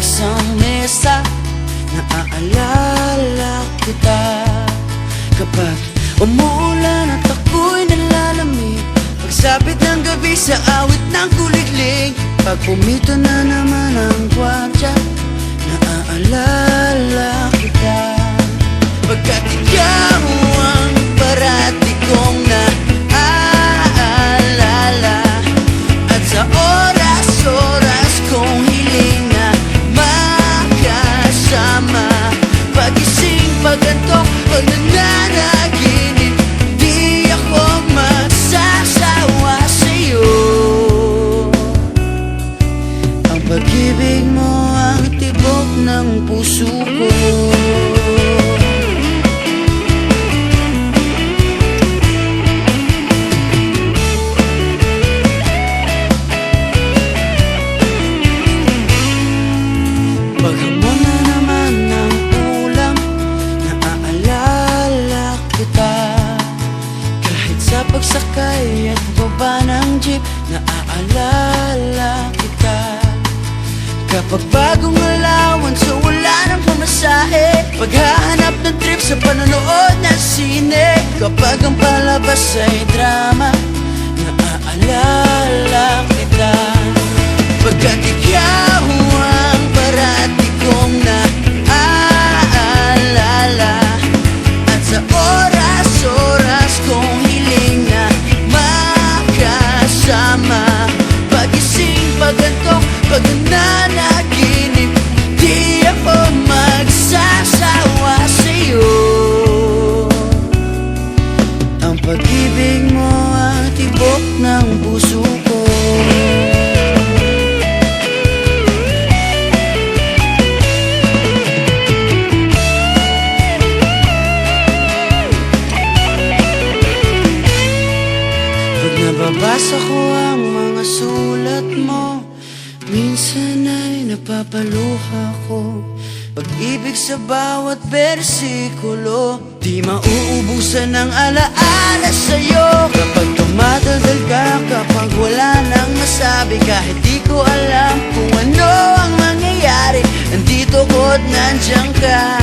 sa mesa, naaalala kita. Kapag umuulan at ako'y nalalamig, pagsapit ng gabi sa awit ng kuliglig, pag pumito na naman ang kwartya, naaalala kita. Pagkat ikaw ang parati kong naaalala, at sa oras-oras kong hiling na makasama. Pagising, pagantok, pag nananaginip, di ako magsasawa sa'yo. Ang pag-ibig mo ang tibok ng puso ko. Paghamon na naman ng ulam, naaalala kita. Kahit sa pagsakay at baba ng jeep, naaalala kita. Kapag bagong allowance so wala nang pamasahe, paghahanap ng trip sa panonood ng sine, kapag ang palabas ay drama, naaalala kita. Pagkat ikaw ang parati kong naaalala, at sa oras-oras kong hiling na makasama. Pagising, pagantok, pag nananaginip, di ako magsasawa sa'yo. Ang pag-ibig mo ang tibok ng puso ko. Nababasa ko ang mga sulat mo, minsan ay napapaluha ko. Pag-ibig sa bawat bersikulo, di mauubusan ng alaala sa'yo. Kapag tumatadal ka, kapag wala nang masabi, kahit di ko alam kung ano ang mangyayari, nandito ko't nandiyan ka.